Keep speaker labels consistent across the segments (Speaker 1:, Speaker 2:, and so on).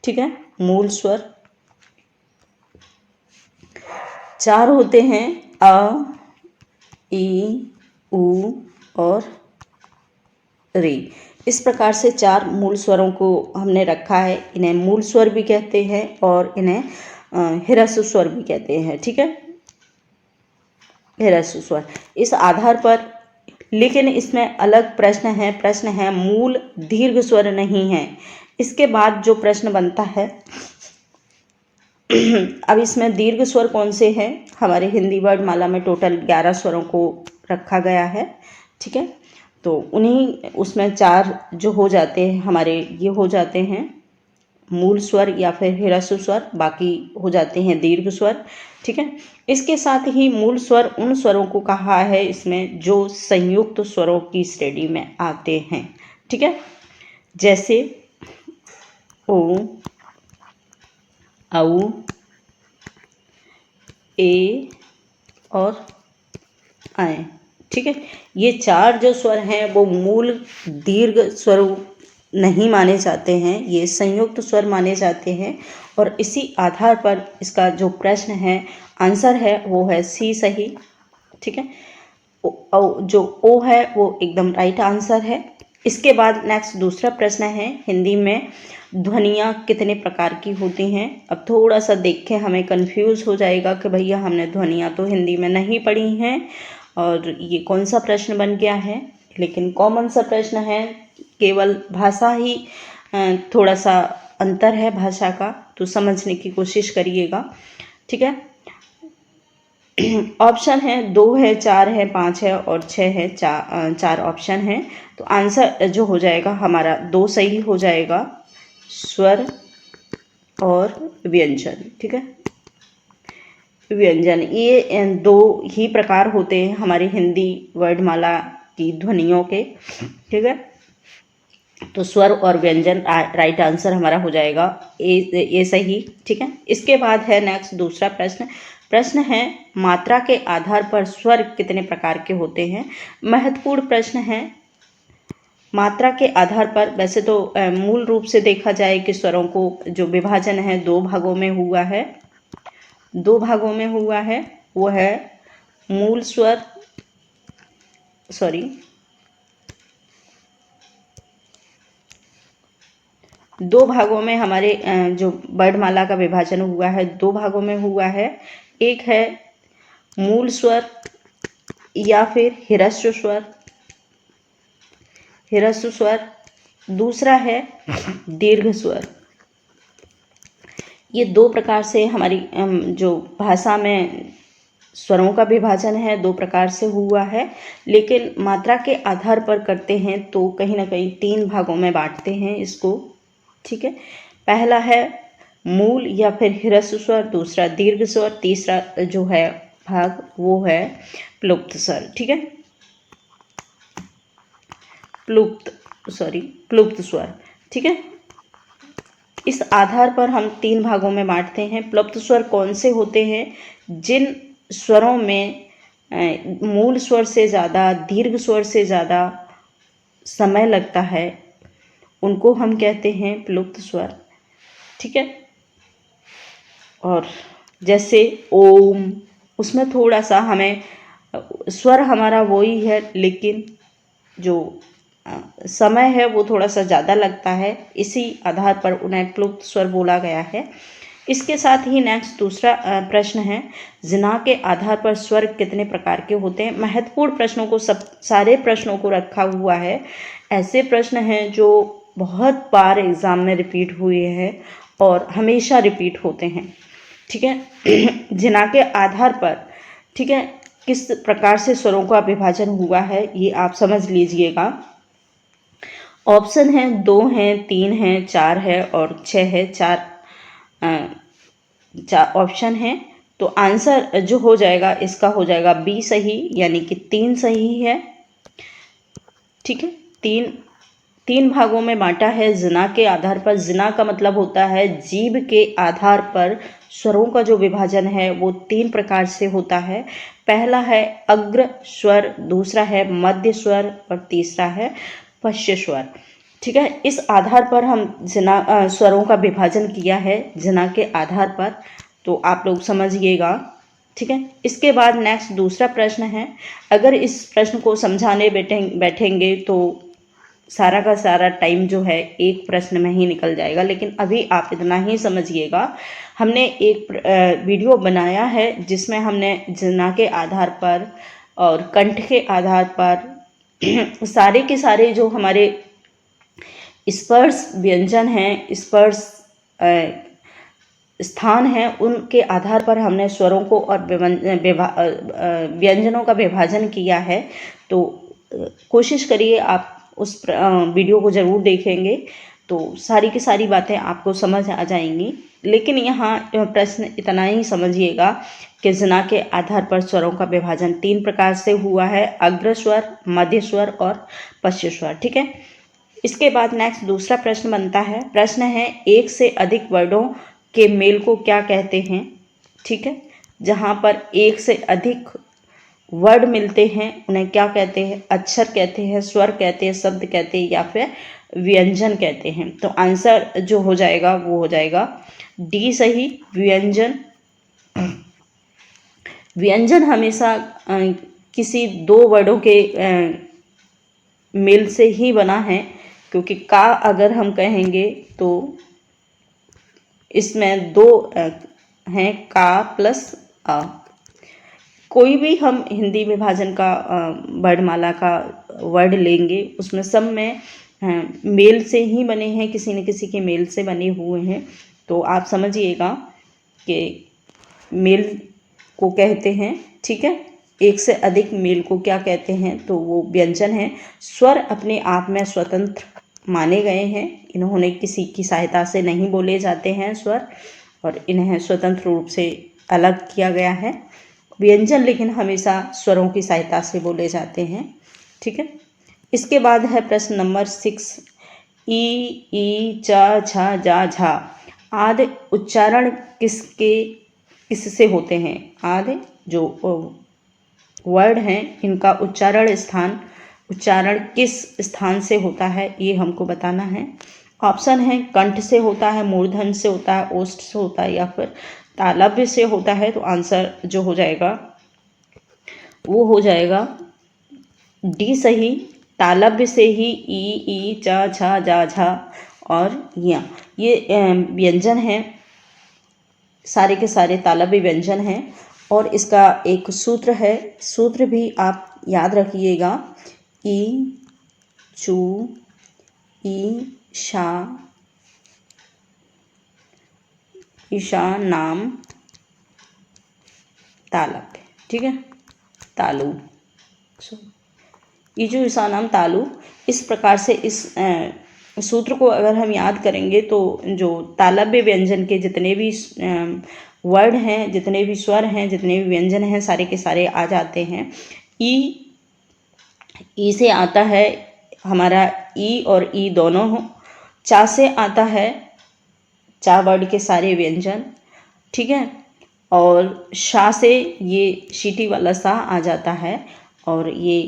Speaker 1: ठीक है, मूल स्वर 4 होते हैं, अ, ई, उ और रे। इस प्रकार से 4 मूल स्वरों को हमने रखा है। इन्हें मूल स्वर भी कहते हैं और इन्हें ह्रस्व स्वर भी कहते हैं। ठीक है, ह्रस्व स्वर। इस आधार पर, लेकिन इसमें अलग प्रश्न है मूल दीर्घ स्वर नहीं है। इसके बाद जो प्रश्न बनता है अब इसमें दीर्घ स्वर कौन से हैं? हमारे हिंदी वर्णमाला में टोटल 11 स्वरों को रखा गया है। ठीक है, तो उन्हीं उसमें 4 जो हो जाते हैं हमारे, ये हो जाते हैं मूल स्वर या फिर ह्रस्व स्वर, बाकी हो जाते हैं दीर्घ स्वर। ठीक है, इसके साथ ही मूल स्वर उन स्वरों को कहा है इसमें जो संयुक्त स्वरों की श्रेणी में आते हैं। ठीक है, जैसे ओ, औ, ए और ऐ। ठीक है, ये 4 जो स्वर हैं वो मूल दीर्घ स्वर नहीं माने जाते हैं, ये संयुक्त स्वर माने जाते हैं। और इसी आधार पर इसका जो प्रश्न है, आंसर है, वो है सी सही। ठीक है, जो ओ है वो एकदम राइट आंसर है। इसके बाद नेक्स्ट दूसरा प्रश्न है, हिंदी में ध्वनियाँ कितने प्रकार की होती हैं? अब थोड़ा सा देख के हमें कंफ्यूज हो जाएगा कि भैया हमने ध्वनियाँ तो हिंदी में नहीं पढ़ी हैं और ये कौन सा प्रश्न बन गया है। लेकिन कॉमन सा प्रश्न है, केवल भाषा ही थोड़ा सा अंतर है भाषा का, तो समझने की कोशिश करिएगा। ठीक है, ऑप्शन है 2 है, 4 है, 5 है और 6 है। 4 ऑप्शन है, तो आंसर जो हो जाएगा हमारा 2 सही हो जाएगा, स्वर और व्यंजन। ठीक है, व्यंजन, ये 2 ही प्रकार होते हैं हमारी हिंदी वर्णमाला की ध्वनियों के। ठीक है, तो स्वर और व्यंजन राइट आंसर हमारा हो जाएगा ये सही। ठीक है, इसके बाद है नेक्स्ट दूसरा प्रश्न है मात्रा के आधार पर स्वर कितने प्रकार के होते हैं? महत्वपूर्ण प्रश्न है। मात्रा के आधार पर वैसे तो मूल रूप से देखा जाए कि स्वरों को जो विभाजन है 2 भागों में हुआ है, 2 भागों में हुआ है। वो है मूल स्वर, सॉरी, 2 भागों में हमारे जो वर्णमाला का विभाजन हुआ है 2 भागों में हुआ है। एक है मूल स्वर या फिर ह्रस्व स्वर, ह्रस्व स्वर। दूसरा है दीर्घ स्वर। ये 2 प्रकार से हमारी जो भाषा में स्वरों का विभाजन है 2 प्रकार से हुआ है, लेकिन मात्रा के आधार पर करते हैं तो कहीं ना कहीं 3 भागों में बांटते हैं इसको। ठीक है, पहला है मूल या फिर ह्रस्व स्वर, दूसरा दीर्घ स्वर, तीसरा जो है भाग वो है प्लुप्त स्वर। ठीक है, प्लुप्त स्वर। ठीक है, इस आधार पर हम 3 भागों में बांटते हैं। प्लुप्त स्वर कौन से होते हैं? जिन स्वरों में मूल स्वर से ज़्यादा, दीर्घ स्वर से ज़्यादा समय लगता है उनको हम कहते हैं प्लुप्त स्वर। ठीक है, और जैसे ओम, उसमें थोड़ा सा हमें स्वर हमारा वही है, लेकिन जो समय है वो थोड़ा सा ज़्यादा लगता है, इसी आधार पर उन्हें प्लुप्त स्वर बोला गया है। इसके साथ ही नेक्स्ट दूसरा प्रश्न है, जिना के आधार पर स्वर कितने प्रकार के होते हैं? महत्वपूर्ण प्रश्नों को, सारे प्रश्नों को रखा हुआ है। ऐसे प्रश्न हैं जो बहुत बार एग्ज़ाम में रिपीट हुए हैं और हमेशा रिपीट होते हैं। ठीक है, जिना के आधार पर, ठीक है, किस प्रकार से स्वरों का विभाजन हुआ है ये आप समझ लीजिएगा। ऑप्शन है 2 है, 3 है, 4 है और 6 है। 4 ऑप्शन है, तो आंसर जो हो जाएगा इसका हो जाएगा बी सही, यानी कि 3 सही है। ठीक है, 3 भागों में बांटा है जिना के आधार पर। जिना का मतलब होता है जीभ के आधार पर स्वरों का जो विभाजन है वो 3 प्रकार से होता है। पहला है अग्र स्वर, दूसरा है मध्य स्वर और तीसरा है पश्च स्वर। ठीक है। इस आधार पर हम स्वरों का विभाजन किया है जना के आधार पर, तो आप लोग समझिएगा। ठीक है। इसके बाद नेक्स्ट दूसरा प्रश्न है। अगर इस प्रश्न को समझाने बैठेंगे तो सारा का सारा टाइम जो है एक प्रश्न में ही निकल जाएगा, लेकिन अभी आप इतना ही समझिएगा। हमने एक वीडियो बनाया है जिसमें हमने जना के आधार पर और कंठ के आधार पर सारे के सारे जो हमारे स्पर्श व्यंजन हैं, स्पर्श स्थान हैं, उनके आधार पर हमने स्वरों को और व्यंजनों का विभाजन किया है। तो कोशिश करिए आप उस वीडियो को ज़रूर देखेंगे तो सारी की सारी बातें आपको समझ आ जाएंगी। लेकिन यहाँ प्रश्न इतना ही समझिएगा कि जना के आधार पर स्वरों का विभाजन 3 प्रकार से हुआ है, अग्र स्वर, मध्य स्वर और पश्च स्वर। ठीक है। इसके बाद नेक्स्ट दूसरा प्रश्न बनता है। प्रश्न है, एक से अधिक वर्डों के मेल को क्या कहते हैं? ठीक है। जहाँ पर एक से अधिक वर्ड मिलते हैं उन्हें क्या कहते हैं? अक्षर कहते हैं, स्वर कहते हैं, शब्द कहते हैं या फिर व्यंजन कहते हैं। तो आंसर जो हो जाएगा वो हो जाएगा डी सही, व्यंजन। व्यंजन हमेशा किसी 2 वर्डों के मेल से ही बना है, क्योंकि का अगर हम कहेंगे तो इसमें 2 हैं, का प्लस आ। कोई भी हम हिंदी विभाजन का वर्णमाला का वर्ड लेंगे उसमें सब में मेल से ही बने हैं, किसी न किसी के मेल से बने हुए हैं। तो आप समझिएगा कि मेल को कहते हैं। ठीक है। एक से अधिक मेल को क्या कहते हैं? तो वो व्यंजन है। स्वर अपने आप में स्वतंत्र माने गए हैं, इन्होंने किसी की सहायता से नहीं बोले जाते हैं स्वर, और इन्हें स्वतंत्र रूप से अलग किया गया है। व्यंजन लेकिन हमेशा स्वरों की सहायता से बोले जाते हैं। ठीक है। इसके बाद है प्रश्न नंबर 6, ई चा झा जा झा आदि उच्चारण किससे होते हैं? आदि जो वर्ड हैं इनका उच्चारण किस स्थान से होता है, ये हमको बताना है। ऑप्शन है, कंठ से होता है, मूर्धन से होता है, ओष्ठ से होता है या फिर तालव्य से होता है। तो आंसर जो हो जाएगा वो हो जाएगा डी सही, तालव्य से ही ई चा छा जा झा और या ये व्यंजन हैं, सारे के सारे तालव्य व्यंजन हैं। और इसका एक सूत्र है, सूत्र भी आप याद रखिएगा, ई चू ई शा ईशा नाम तालव्य। ठीक है। तालु, ईजु ईशा नाम तालु। इस प्रकार से इस सूत्र को अगर हम याद करेंगे तो जो तालव्य व्यंजन के जितने भी वर्ड हैं, जितने भी स्वर हैं, जितने भी व्यंजन हैं, सारे के सारे आ जाते हैं। ई से आता है हमारा ई और ई दोनों हो। चा से आता है चा वर्ड के सारे व्यंजन। ठीक है। और शा से ये शीटी वाला सा आ जाता है और ये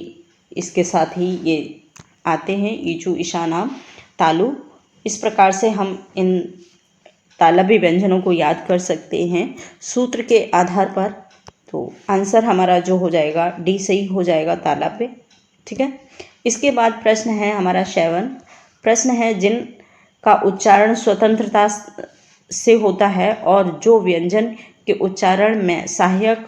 Speaker 1: इसके साथ ही ये आते हैं, ईचू ईशा नाम तालु। इस प्रकार से हम इन तालव्य व्यंजनों को याद कर सकते हैं सूत्र के आधार पर। तो आंसर हमारा जो हो जाएगा डी सही हो जाएगा, तालव्य। ठीक है। इसके बाद प्रश्न है हमारा 7। प्रश्न है, जिन का उच्चारण स्वतंत्रता से होता है और जो व्यंजन के उच्चारण में सहायक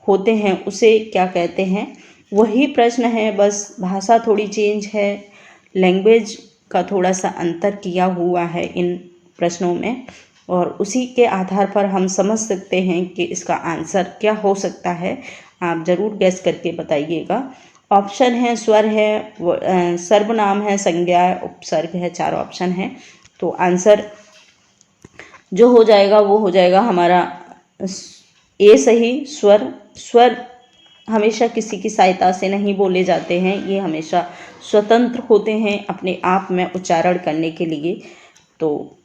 Speaker 1: होते हैं उसे क्या कहते हैं? वही प्रश्न है, बस भाषा थोड़ी चेंज है, लैंग्वेज का थोड़ा सा अंतर किया हुआ है इन प्रश्नों में, और उसी के आधार पर हम समझ सकते हैं कि इसका आंसर क्या हो सकता है। आप ज़रूर गैस करके बताइएगा। ऑप्शन है, स्वर है, सर्वनाम है, संज्ञा है, उपसर्ग है, 4 ऑप्शन है। तो आंसर जो हो जाएगा वो हो जाएगा हमारा ए सही, स्वर हमेशा किसी की सहायता से नहीं बोले जाते हैं, ये हमेशा स्वतंत्र होते हैं अपने आप में उच्चारण करने के लिए। तो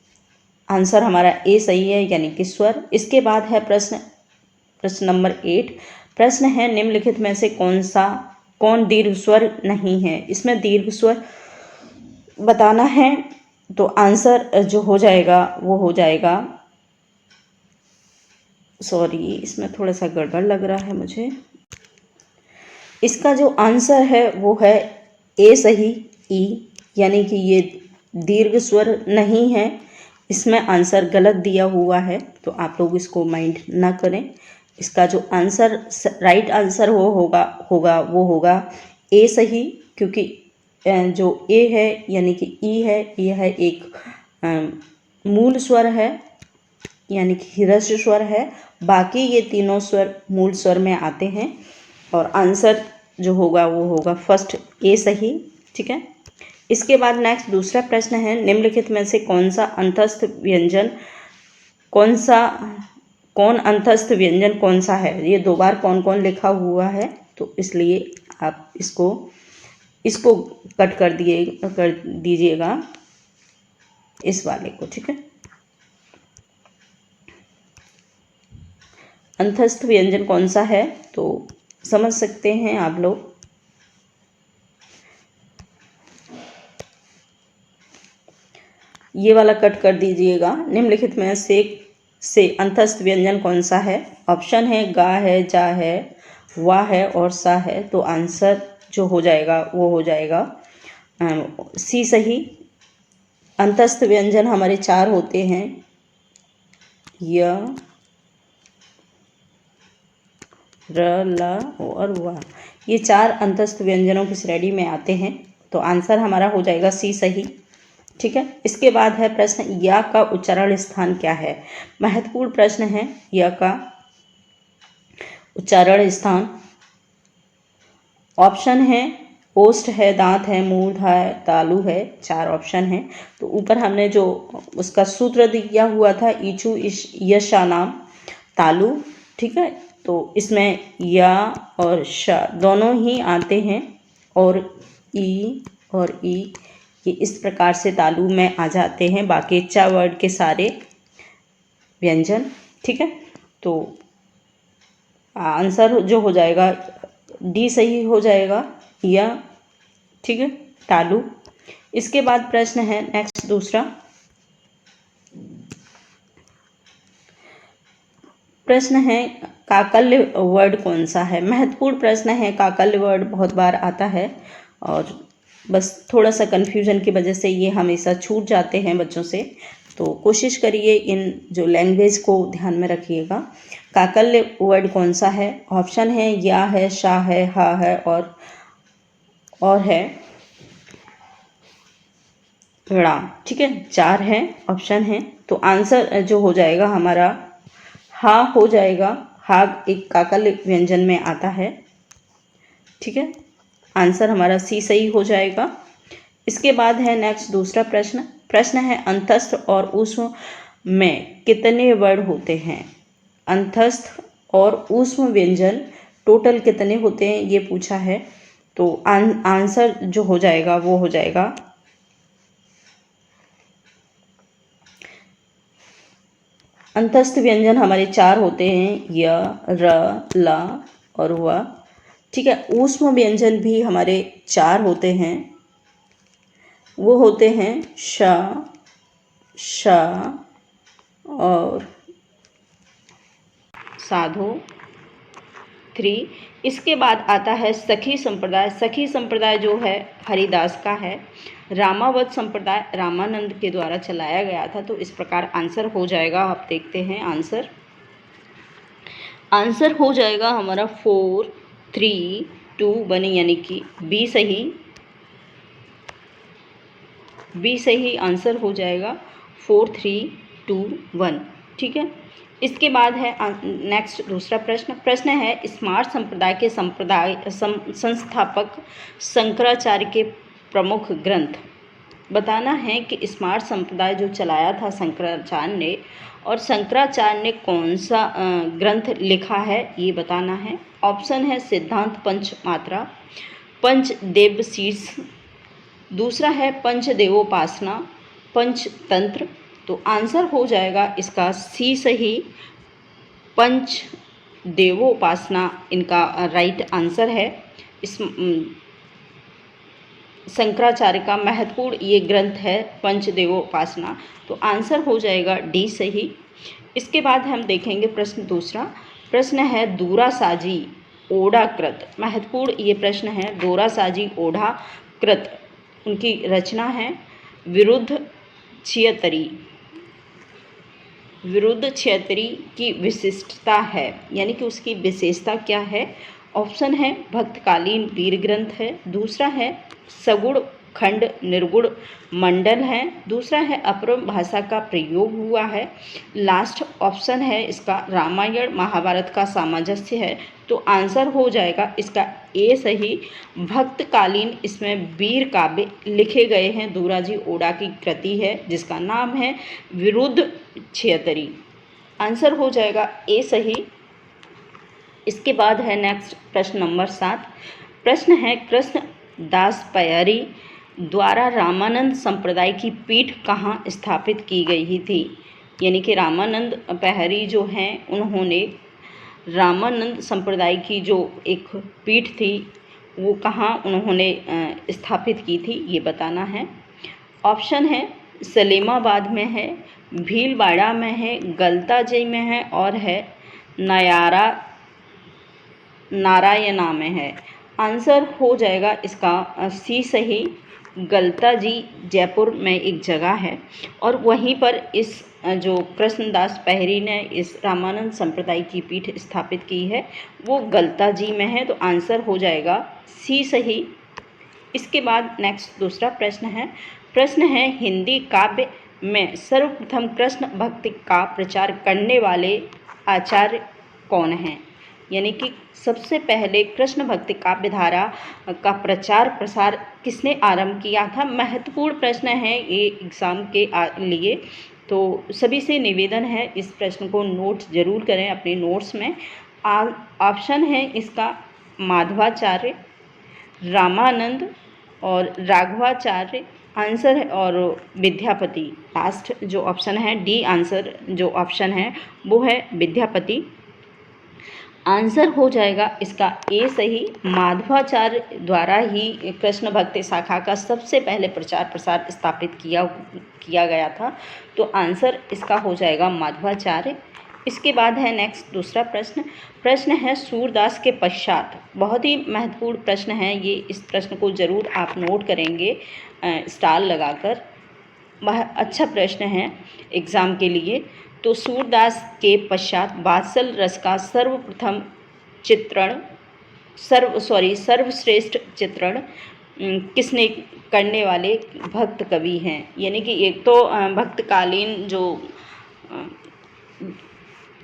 Speaker 1: आंसर हमारा ए सही है, यानी कि स्वर। इसके बाद है प्रश्न नंबर 8। प्रश्न है, निम्नलिखित में से कौन दीर्घ स्वर नहीं है? इसमें दीर्घ स्वर बताना है। तो आंसर जो हो जाएगा वो हो जाएगा, सॉरी इसमें थोड़ा सा गड़बड़ लग रहा है मुझे। इसका जो आंसर है वो है ए सही, ई, यानी कि ये दीर्घ स्वर नहीं है, इसमें आंसर गलत दिया हुआ है, तो आप लोग इसको माइंड ना करें। इसका जो आंसर राइट आंसर वो होगा ए सही, क्योंकि जो ए है यानी कि ई है, ये है एक मूल स्वर है, यानी कि ह्रस्व स्वर है। बाकी ये तीनों स्वर मूल स्वर में आते हैं, और आंसर जो होगा वो होगा फर्स्ट ए सही। ठीक है, इसके बाद नेक्स्ट दूसरा प्रश्न है, निम्नलिखित में से कौन अंतस्थ व्यंजन कौन सा है। ये दो बार कौन कौन लिखा हुआ है, तो इसलिए आप इसको कट कर दीजिएगा इस वाले को। ठीक है, अंतस्थ व्यंजन कौन सा है तो समझ सकते हैं आप लोग। ये वाला कट कर दीजिएगा। निम्नलिखित में से अंतस्थ व्यंजन कौन सा है। ऑप्शन है गा है, जा है, वाह है और सा है। तो आंसर जो हो जाएगा वो हो जाएगा सी सही। अंतस्थ व्यंजन हमारे चार होते हैं, य, र, ल और वाह। ये चार अंतस्थ व्यंजनों की श्रेणी में आते हैं, तो आंसर हमारा हो जाएगा सी सही। ठीक है, इसके बाद है प्रश्न, या का उच्चारण स्थान क्या है। महत्वपूर्ण प्रश्न है, या का उच्चारण स्थान। ऑप्शन है ओष्ठ है, दांत है, मूर्ध है, तालु है, चार ऑप्शन है। तो ऊपर हमने जो उसका सूत्र दिया हुआ था, ईचु यशा नाम तालु। ठीक है, तो इसमें या और श दोनों ही आते हैं, और ई और ई ये इस प्रकार से तालु में आ जाते हैं, बाकी चा वर्ड के सारे व्यंजन। ठीक है, तो आंसर जो हो जाएगा डी सही हो जाएगा, या। ठीक है, तालु। इसके बाद प्रश्न है नेक्स्ट दूसरा प्रश्न है, काकल्य वर्ड कौन सा है। महत्वपूर्ण प्रश्न है, काकल्य वर्ड बहुत बार आता है, और बस थोड़ा सा कन्फ्यूजन की वजह से ये हमेशा छूट जाते हैं बच्चों से। तो कोशिश करिए इन जो लैंग्वेज को ध्यान में रखिएगा। काकल्य वर्ड कौन सा है। ऑप्शन है या है, शा है, हा है और है ड़ा। ठीक है, चार है ऑप्शन है, तो आंसर जो हो जाएगा हमारा हा हो जाएगा। हा एक काकल्य व्यंजन में आता है। ठीक है, आंसर हमारा सी सही हो जाएगा। इसके बाद है नेक्स्ट दूसरा प्रश्न है, अंतस्थ और ऊष्म में कितने वर्ण होते हैं। अंतस्थ और ऊष्म व्यंजन टोटल कितने होते हैं ये पूछा है, तो आंसर जो हो जाएगा वो हो जाएगा अंतस्थ व्यंजन हमारे चार होते हैं, य, र, ल और व। ठीक है, ऊष्म व्यंजन भी हमारे चार होते हैं, वो होते हैं श, श और साधु 3। इसके बाद आता है सखी संप्रदाय। सखी संप्रदाय जो है हरिदास का है। रामावत संप्रदाय रामानंद के द्वारा चलाया गया था। तो इस प्रकार आंसर हो जाएगा, आप देखते हैं आंसर हो जाएगा हमारा 4, 3, 2, 1, यानी कि बी सही आंसर हो जाएगा 4, 3, 2, 1। ठीक है, इसके बाद है नेक्स्ट दूसरा प्रश्न है, स्मार्त संप्रदाय के संस्थापक शंकराचार्य के प्रमुख ग्रंथ। बताना है कि स्मार्त संप्रदाय जो चलाया था शंकराचार्य ने, और शंकराचार्य ने कौन सा ग्रंथ लिखा है ये बताना है। ऑप्शन है सिद्धांत पंचमात्रा, पंचदेव शीर्ष, दूसरा है पंचदेवोपासना, पंचतंत्र। तो आंसर हो जाएगा इसका सी सही, पंच देवोपासना इनका राइट आंसर है। शंकराचार्य का महत्वपूर्ण ये ग्रंथ है पंचदेवोपासना। तो आंसर हो जाएगा डी सही। इसके बाद हम देखेंगे प्रश्न दूसरा। प्रश्न है दूरासाजी ओढ़ाकृत। महत्वपूर्ण ये प्रश्न है। दूरासाजी ओढ़ाकृत उनकी रचना है विरुद्ध छियतरी। विरुद्ध छियतरी की विशिष्टता है, यानी कि उसकी विशेषता क्या है। ऑप्शन है भक्तकालीन वीर ग्रंथ है, दूसरा है सगुण खंड निर्गुण मंडल है, दूसरा है अपरम भाषा का प्रयोग हुआ है, लास्ट ऑप्शन है इसका रामायण महाभारत का सामंजस्य है। तो आंसर हो जाएगा इसका ए सही। भक्तकालीन इसमें वीर काव्य लिखे गए हैं। दूराजी ओढ़ा की कृति है जिसका नाम है विरुद्ध छियतरी। आंसर हो जाएगा ए सही। इसके बाद है नेक्स्ट प्रश्न नंबर 7। प्रश्न है कृष्णदास पयरी द्वारा रामानंद संप्रदाय की पीठ कहाँ स्थापित की गई थी। यानी कि रामानंद पयरी जो हैं उन्होंने रामानंद संप्रदाय की जो एक पीठ थी वो कहाँ उन्होंने स्थापित की थी, ये बताना है। ऑप्शन है सलीमाबाद में है, भीलवाड़ा में है, गलताजी में है और है नारायणा में है। आंसर हो जाएगा इसका सी सही। गलताजी जयपुर में एक जगह है और वहीं पर इस जो कृष्णदास पयरी ने इस रामानंद संप्रदाय की पीठ स्थापित की है वो गलताजी में है। तो आंसर हो जाएगा सी सही। इसके बाद नेक्स्ट दूसरा प्रश्न है। प्रश्न है हिंदी काव्य में सर्वप्रथम कृष्ण भक्ति का प्रचार करने वाले आचार्य कौन हैं। यानी कि सबसे पहले कृष्ण भक्ति काव्य धारा का प्रचार प्रसार किसने आरंभ किया था। महत्वपूर्ण प्रश्न है ये एग्ज़ाम के लिए, तो सभी से निवेदन है इस प्रश्न को नोट जरूर करें अपने नोट्स में। ऑप्शन है इसका माधवाचार्य, रामानंद और राघवाचार्य आंसर है और विद्यापति। लास्ट जो ऑप्शन है डी आंसर जो ऑप्शन है वो है विद्यापति। आंसर हो जाएगा इसका ए सही। माधवाचार्य द्वारा ही कृष्ण भक्ति शाखा का सबसे पहले प्रचार प्रसार स्थापित किया गया था। तो आंसर इसका हो जाएगा माधवाचार्य। इसके बाद है नेक्स्ट दूसरा प्रश्न। प्रश्न है सूरदास के पश्चात। बहुत ही महत्वपूर्ण प्रश्न है ये, इस प्रश्न को ज़रूर आप नोट करेंगे स्टार लगाकर। वह अच्छा प्रश्न है एग्ज़ाम के लिए। तो सूरदास के पश्चात वात्सल रस का सर्वप्रथम चित्रण सर्वश्रेष्ठ चित्रण किसने करने वाले भक्त कवि हैं। यानी कि एक तो भक्तकालीन जो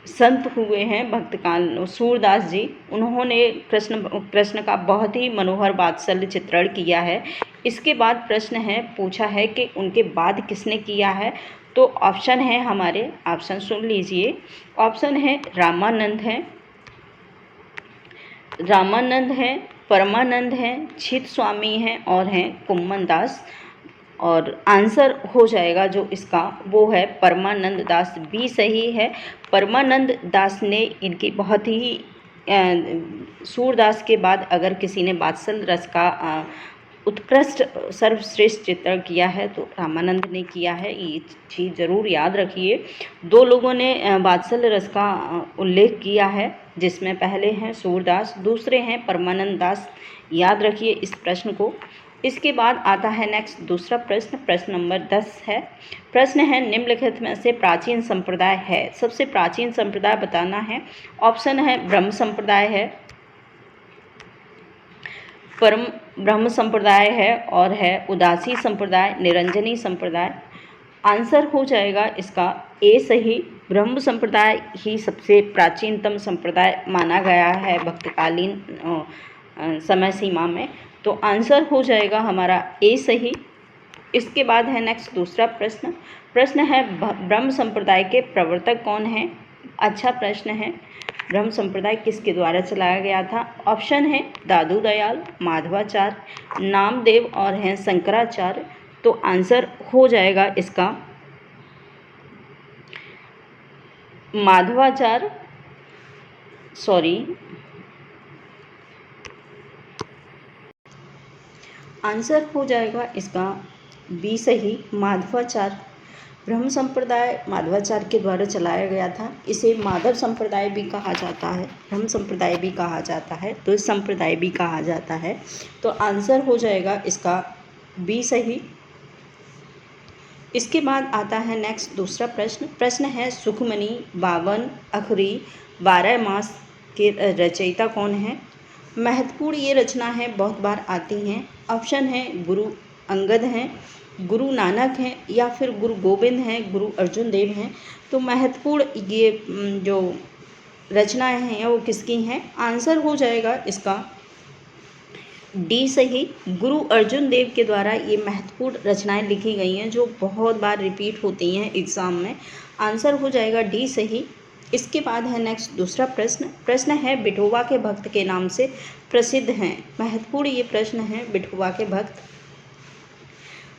Speaker 1: संत हुए हैं भक्तकाल सूरदास जी, उन्होंने कृष्ण का बहुत ही मनोहर वात्सल्य चित्रण किया है। इसके बाद प्रश्न है पूछा है कि उनके बाद किसने किया है। तो ऑप्शन है हमारे, ऑप्शन सुन लीजिए। ऑप्शन है रामानंद है, परमानंद है, छित स्वामी हैं और हैं कुम्मन दास। और आंसर हो जाएगा जो इसका वो है परमानंद दास, भी सही है। परमानंद दास ने इनकी बहुत ही सूरदास के बाद अगर किसी ने वात्सल रस का उत्कृष्ट सर्वश्रेष्ठ चित्रण किया है तो रामानंद ने किया है। ये चीज़ ज़रूर याद रखिए। दो लोगों ने वात्सल्य रस का उल्लेख किया है जिसमें पहले हैं सूरदास, दूसरे हैं परमानंद दास। याद रखिए इस प्रश्न को। इसके बाद आता है नेक्स्ट दूसरा प्रश्न। प्रश्न नंबर 10 है। प्रश्न है निम्नलिखित में से प्राचीन संप्रदाय है। सबसे प्राचीन संप्रदाय बताना है। ऑप्शन है ब्रह्म संप्रदाय है, परम ब्रह्म संप्रदाय है और है उदासी संप्रदाय, निरंजनी संप्रदाय। आंसर हो जाएगा इसका ए सही। ब्रह्म संप्रदाय ही सबसे प्राचीनतम संप्रदाय माना गया है भक्तकालीन समय सीमा में। तो आंसर हो जाएगा हमारा ए सही। इसके बाद है नेक्स्ट दूसरा प्रश्न। प्रश्न है ब्रह्म संप्रदाय के प्रवर्तक कौन हैं। अच्छा प्रश्न है। ब्रह्म संप्रदाय किसके द्वारा चलाया गया था। ऑप्शन है दादू दयाल, माधवाचार्य, नामदेव और हैं शंकराचार्य। तो आंसर हो जाएगा इसका माधवाचार्य, आंसर हो जाएगा इसका बी सही, माधवाचार्य। ब्रह्म संप्रदाय माधवाचार्य के द्वारा चलाया गया था। इसे माधव संप्रदाय भी कहा जाता है, ब्रह्म संप्रदाय भी कहा जाता है, तो इस संप्रदाय भी कहा जाता है। तो आंसर हो जाएगा इसका बी सही। इसके बाद आता है नेक्स्ट दूसरा प्रश्न। प्रश्न है सुखमणि, बावन, अखरी, 12 मास के रचयिता कौन है? महत्वपूर्ण ये रचना है, बहुत बार आती हैं। ऑप्शन है गुरु अंगद हैं, गुरु नानक हैं, या फिर गुरु गोविंद हैं, गुरु अर्जुन देव हैं। तो महत्वपूर्ण ये जो रचनाएं हैं वो किसकी हैं? आंसर हो जाएगा इसका डी सही, गुरु अर्जुन देव के द्वारा ये महत्वपूर्ण रचनाएं लिखी गई हैं जो बहुत बार रिपीट होती हैं एग्ज़ाम में। आंसर हो जाएगा डी सही। इसके बाद है नेक्स्ट दूसरा प्रश्न। प्रश्न है विठोबा के भक्त के नाम से प्रसिद्ध हैं। महत्वपूर्ण ये प्रश्न है, विठोबा के भक्त।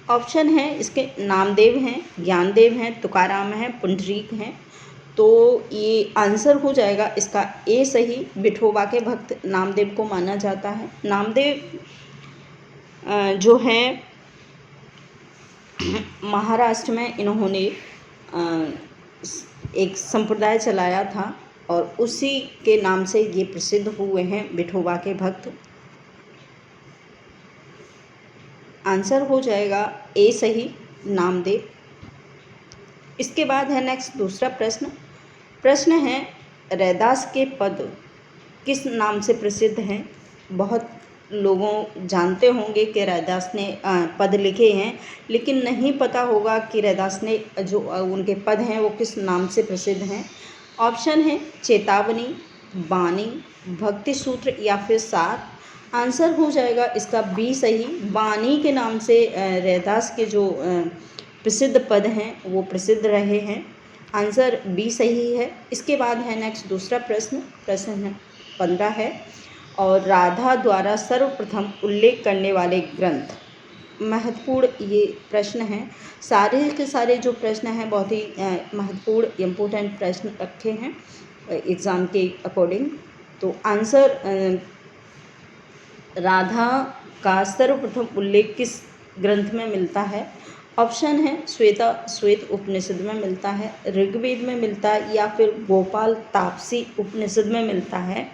Speaker 1: ऑप्शन है इसके नामदेव हैं, ज्ञानदेव हैं, तुकाराम हैं, पुंडरीक हैं। तो ये आंसर हो जाएगा इसका ए सही, विठोबा के भक्त नामदेव को माना जाता है। नामदेव जो हैं महाराष्ट्र में इन्होंने एक संप्रदाय चलाया था और उसी के नाम से ये प्रसिद्ध हुए हैं, विठोबा के भक्त। आंसर हो जाएगा ए सही, नामदेव। इसके बाद है नेक्स्ट दूसरा प्रश्न। प्रश्न है रैदास के पद किस नाम से प्रसिद्ध हैं? बहुत लोगों जानते होंगे कि रैदास ने पद लिखे हैं, लेकिन नहीं पता होगा कि रैदास ने जो उनके पद हैं वो किस नाम से प्रसिद्ध हैं। ऑप्शन है चेतावनी, बानी, भक्ति सूत्र या फिर सार। आंसर हो जाएगा इसका बी सही, बानी के नाम से रैदास के जो प्रसिद्ध पद हैं वो प्रसिद्ध रहे हैं। आंसर बी सही है। इसके बाद है नेक्स्ट दूसरा प्रश्न। प्रश्न 15 है और राधा द्वारा सर्वप्रथम उल्लेख करने वाले ग्रंथ। महत्वपूर्ण ये प्रश्न हैं, सारे के सारे जो प्रश्न हैं बहुत ही महत्वपूर्ण इम्पोर्टेंट प्रश्न रखे हैं एग्ज़ाम के अकॉर्डिंग। तो आंसर राधा का सर्वप्रथम उल्लेख किस ग्रंथ में मिलता है? ऑप्शन है श्वेत उपनिषद में मिलता है, ऋग्वेद में मिलता है, या फिर गोपाल तापसी उपनिषद में मिलता है,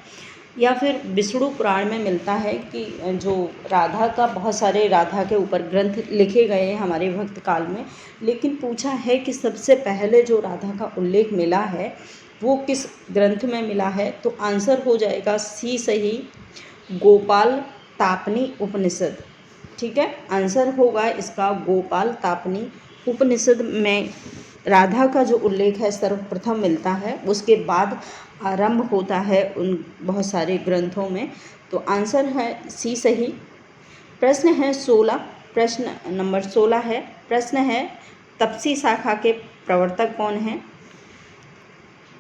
Speaker 1: या फिर विष्णु पुराण में मिलता है। कि जो राधा का बहुत सारे राधा के ऊपर ग्रंथ लिखे गए हैं हमारे भक्त काल में, लेकिन पूछा है कि सबसे पहले जो राधा का उल्लेख मिला है वो किस ग्रंथ में मिला है? तो आंसर हो जाएगा सी सही, गोपाल तापनी उपनिषद। ठीक है, आंसर होगा इसका गोपाल तापनी उपनिषद में राधा का जो उल्लेख है सर्वप्रथम मिलता है, उसके बाद आरंभ होता है उन बहुत सारे ग्रंथों में। तो आंसर है सी सही। प्रश्न है 16। प्रश्न नंबर 16 है। प्रश्न है तपसी शाखा के प्रवर्तक कौन हैं?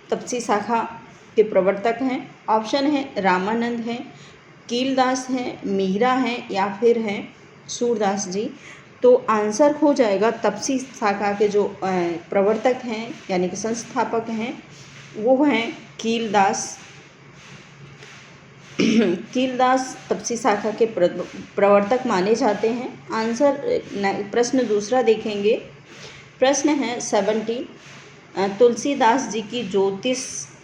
Speaker 1: तपसी शाखा के प्रवर्तक हैं। ऑप्शन है रामानंद हैं, कीलदास हैं, मीरा हैं, या फिर हैं सूरदास जी। तो आंसर हो जाएगा तपसी शाखा के जो प्रवर्तक हैं यानी कि संस्थापक हैं वो हैं कीलदास। कीलदास तपसी शाखा के प्रवर्तक माने जाते हैं। आंसर प्रश्न दूसरा देखेंगे। प्रश्न है 17। तुलसीदास जी की ज्योतिष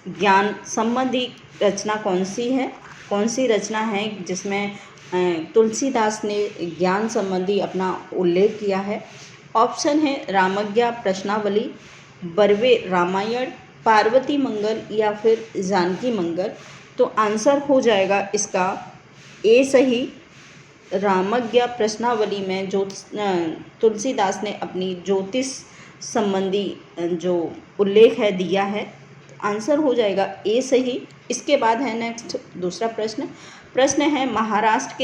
Speaker 1: ज्ञान संबंधी रचना कौन सी है? कौन सी रचना है जिसमें तुलसीदास ने ज्ञान संबंधी अपना उल्लेख किया है? ऑप्शन है रामज्ञा प्रश्नावली, बरवे रामायण, पार्वती मंगल, या फिर जानकी मंगल। तो आंसर हो जाएगा इसका ए सही, रामज्ञा प्रश्नावली में जो तुलसीदास ने अपनी ज्योतिष संबंधी जो उल्लेख है दिया है। आंसर हो जाएगा ए सही। इसके बाद है नेक्स्ट दूसरा प्रश्न। प्रश्न है महाराष्ट्र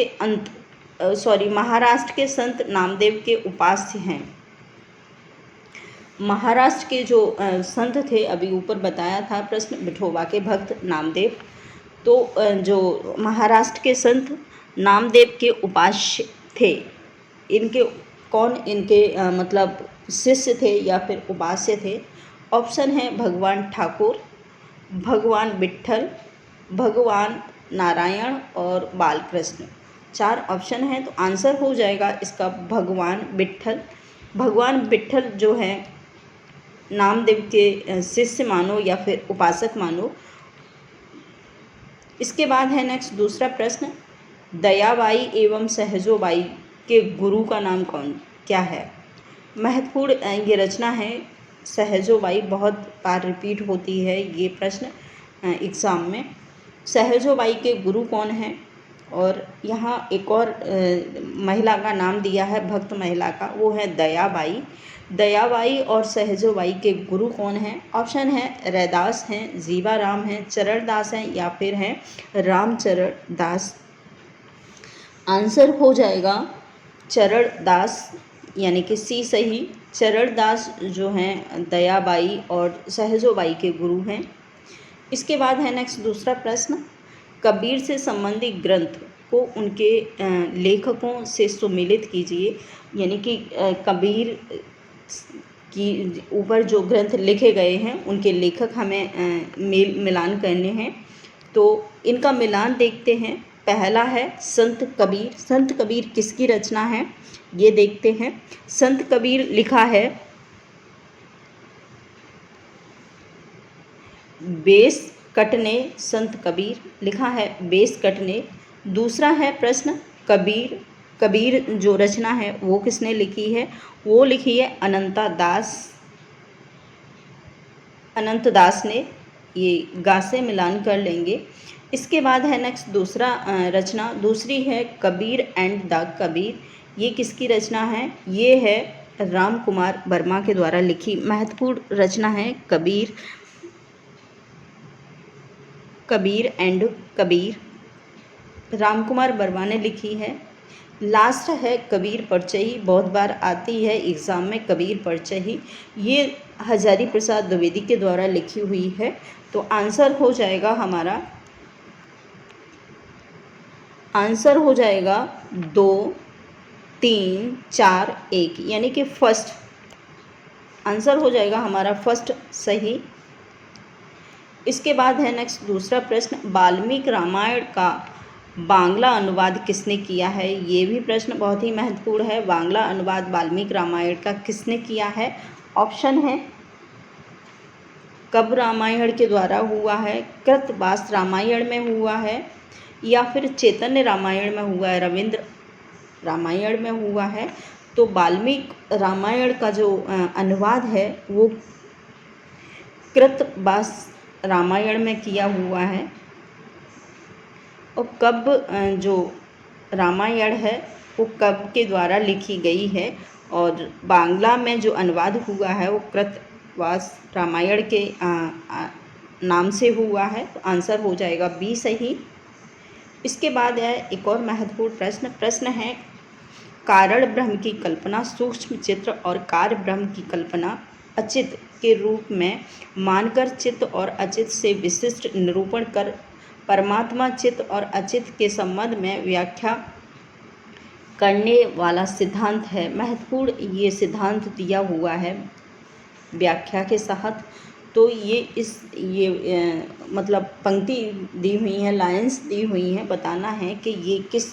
Speaker 1: के संत नामदेव के उपास्य हैं। महाराष्ट्र के जो संत थे अभी ऊपर बताया था प्रश्न, विठोबा के भक्त नामदेव। तो जो महाराष्ट्र के संत नामदेव के उपास्य थे, इनके कौन इनके मतलब शिष्य थे या फिर उपास्य थे? ऑप्शन है भगवान ठाकुर, भगवान विट्ठल, भगवान नारायण और बालकृष्ण। 4 ऑप्शन हैं, तो आंसर हो जाएगा इसका भगवान विट्ठल। भगवान विट्ठल जो है नामदेव के शिष्य मानो या फिर उपासक मानो। इसके बाद है नेक्स्ट दूसरा प्रश्न, दयाबाई एवं सहजोबाई के गुरु का नाम क्या है? महत्वपूर्ण ये रचना है सहजोबाई, बहुत बार रिपीट होती है ये प्रश्न एग्ज़ाम में। सहजोबाई के गुरु कौन हैं? और यहाँ एक और महिला का नाम दिया है, भक्त महिला का, वो है दयाबाई। दयाबाई और सहजोबाई के गुरु कौन हैं? ऑप्शन है रैदास हैं, जीवाराम हैं, चरणदास हैं या फिर हैं रामचरण दास। आंसर हो जाएगा चरणदास, यानी कि सी सही। चरणदास जो हैं दयाबाई और सहजोबाई के गुरु हैं। इसके बाद है नेक्स्ट दूसरा प्रश्न, कबीर से संबंधित ग्रंथ को उनके लेखकों से सुमेलित कीजिए। यानी कि कबीर की ऊपर जो ग्रंथ लिखे गए हैं उनके लेखक हमें मेल मिलान करने हैं। तो इनका मिलान देखते हैं। पहला है संत कबीर। संत कबीर किसकी रचना है ये देखते हैं। संत कबीर लिखा है बेस कटने, संत कबीर लिखा है बेस कटने। दूसरा है प्रश्न, कबीर जो रचना है वो किसने लिखी है? वो लिखी है अनंत दास ने। ये गा से मिलान कर लेंगे। इसके बाद है नेक्स्ट दूसरा रचना, दूसरी है कबीर एंड द कबीर। ये किसकी रचना है? ये है राम कुमार वर्मा के द्वारा लिखी महत्वपूर्ण रचना है कबीर एंड कबीर, राम कुमार वर्मा ने लिखी है। लास्ट है कबीर परचही, बहुत बार आती है एग्ज़ाम में कबीर परचही। ये हजारी प्रसाद द्विवेदी के द्वारा लिखी हुई है। तो आंसर हो जाएगा हमारा, आंसर हो जाएगा 2, 3, 4, 1, यानी कि फर्स्ट आंसर हो जाएगा हमारा फर्स्ट सही। इसके बाद है नेक्स्ट दूसरा प्रश्न, वाल्मीकि रामायण का बांग्ला अनुवाद किसने किया है? ये भी प्रश्न बहुत ही महत्वपूर्ण है। बांग्ला अनुवाद वाल्मीकि रामायण का किसने किया है? ऑप्शन है कब रामायण के द्वारा हुआ है, कृतवास रामायण में हुआ है या फिर चैतन्य रामायण में हुआ है, रविंद्र रामायण में हुआ है। तो वाल्मीकि रामायण का जो अनुवाद है वो कृतवास रामायण में किया हुआ है। और कब जो रामायण है वो कब के द्वारा लिखी गई है, और बांग्ला में जो अनुवाद हुआ है वो कृतवास रामायण के नाम से हुआ है। तो आंसर हो जाएगा बी सही। इसके बाद है एक और महत्वपूर्ण प्रश्न है कारण ब्रह्म की कल्पना सूक्ष्म चित्र और कार्य ब्रह्म की कल्पना अचित के रूप में मानकर चित्त और अचित से विशिष्ट निरूपण कर परमात्मा चित्त और अचित के संबंध में व्याख्या करने वाला सिद्धांत है। महत्वपूर्ण ये सिद्धांत दिया हुआ है व्याख्या के साथ। तो ये मतलब पंक्ति दी हुई है, लाइंस दी हुई हैं, बताना है कि ये किस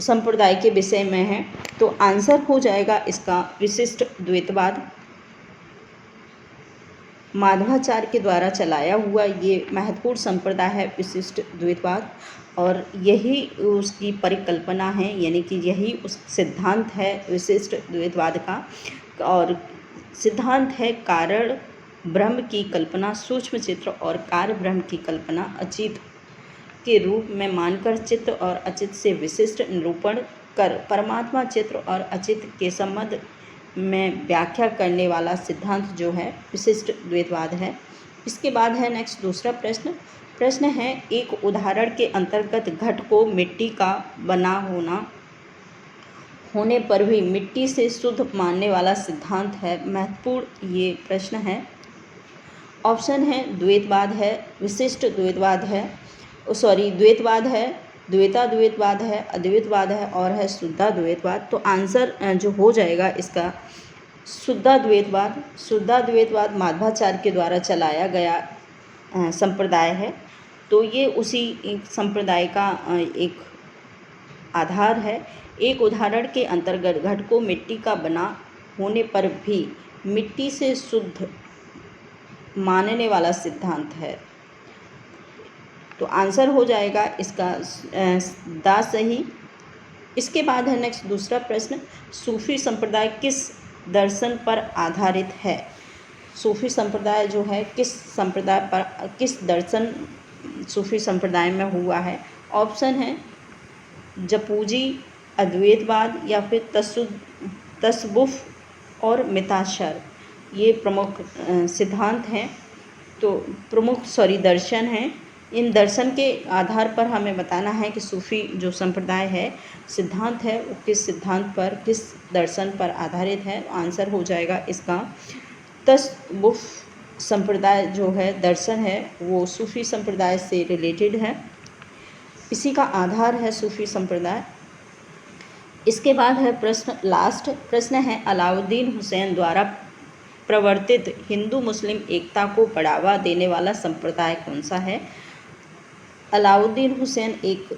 Speaker 1: संप्रदाय के विषय में है। तो आंसर हो जाएगा इसका विशिष्ट द्वैतवाद, माधवाचार्य के द्वारा चलाया हुआ ये महत्वपूर्ण संप्रदाय है विशिष्ट द्वैतवाद। और यही उसकी परिकल्पना है, यानी कि यही उस सिद्धांत है विशिष्ट द्वैतवाद का। और सिद्धांत है कारण ब्रह्म की कल्पना सूक्ष्म चित्र और कार्य ब्रह्म की कल्पना अचित के रूप में मानकर चित्त और अचित से विशिष्ट निरूपण कर परमात्मा चित्र और अचित के संबंध में व्याख्या करने वाला सिद्धांत जो है विशिष्ट द्वैतवाद है। इसके बाद है नेक्स्ट दूसरा प्रश्न है एक उदाहरण के अंतर्गत घट को मिट्टी का बना होने पर भी मिट्टी से शुद्ध मानने वाला सिद्धांत है। महत्वपूर्ण ये प्रश्न है। ऑप्शन है द्वैतवाद है, विशिष्ट द्वैतवाद है, द्वैतवाद है, द्वैतवाद है, अद्वैतवाद है और है शुद्धाद्वैतवाद। तो आंसर जो हो जाएगा इसका शुद्धाद्वैतवाद। शुद्धाद्वैतवाद माधवाचार्य के द्वारा चलाया गया संप्रदाय है। तो ये उसी संप्रदाय का एक आधार है। एक उदाहरण के अंतर्गत घट को मिट्टी का बना होने पर भी मिट्टी से शुद्ध मानने वाला सिद्धांत है। तो आंसर हो जाएगा इसका दा सही। इसके बाद है नेक्स्ट दूसरा प्रश्न, सूफी संप्रदाय किस दर्शन पर आधारित है? सूफी संप्रदाय जो है किस संप्रदाय पर, किस दर्शन सूफी संप्रदाय में हुआ है? ऑप्शन है जपूजी, अद्वैतवाद या फिर तसव्वुफ और मिताशर। ये प्रमुख सिद्धांत हैं, तो दर्शन हैं। इन दर्शन के आधार पर हमें बताना है कि सूफी जो संप्रदाय है, सिद्धांत है, वो किस सिद्धांत पर, किस दर्शन पर आधारित है। आंसर हो जाएगा इसका तसव्वुफ संप्रदाय जो है, दर्शन है, वो सूफी संप्रदाय से रिलेटेड है। इसी का आधार है सूफी संप्रदाय। इसके बाद है प्रश्न, लास्ट प्रश्न है, अलाउद्दीन हुसैन द्वारा प्रवर्तित हिंदू मुस्लिम एकता को बढ़ावा देने वाला संप्रदाय कौन सा है? अलाउद्दीन हुसैन एक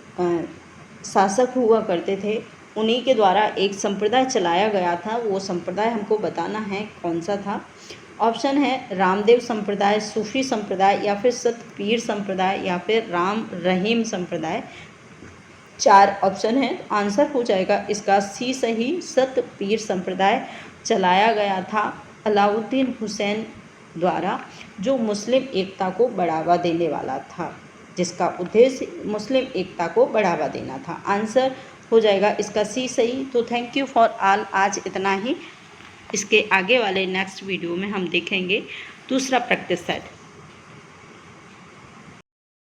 Speaker 1: शासक हुआ करते थे, उन्हीं के द्वारा एक संप्रदाय चलाया गया था। वो संप्रदाय हमको बताना है कौन सा था। ऑप्शन है रामदेव संप्रदाय, सूफी संप्रदाय या फिर सत पीर संप्रदाय या फिर राम रहीम संप्रदाय। 4 ऑप्शन है। आंसर हो जाएगा इसका सी सही, सत पीर संप्रदाय चलाया गया था अलाउद्दीन हुसैन द्वारा, जो मुस्लिम एकता को बढ़ावा देने वाला था, जिसका उद्देश्य मुस्लिम एकता को बढ़ावा देना था। आंसर हो जाएगा इसका सी सही। तो थैंक यू फॉर ऑल, आज इतना ही। इसके आगे वाले नेक्स्ट वीडियो में हम देखेंगे दूसरा प्रैक्टिस सेट।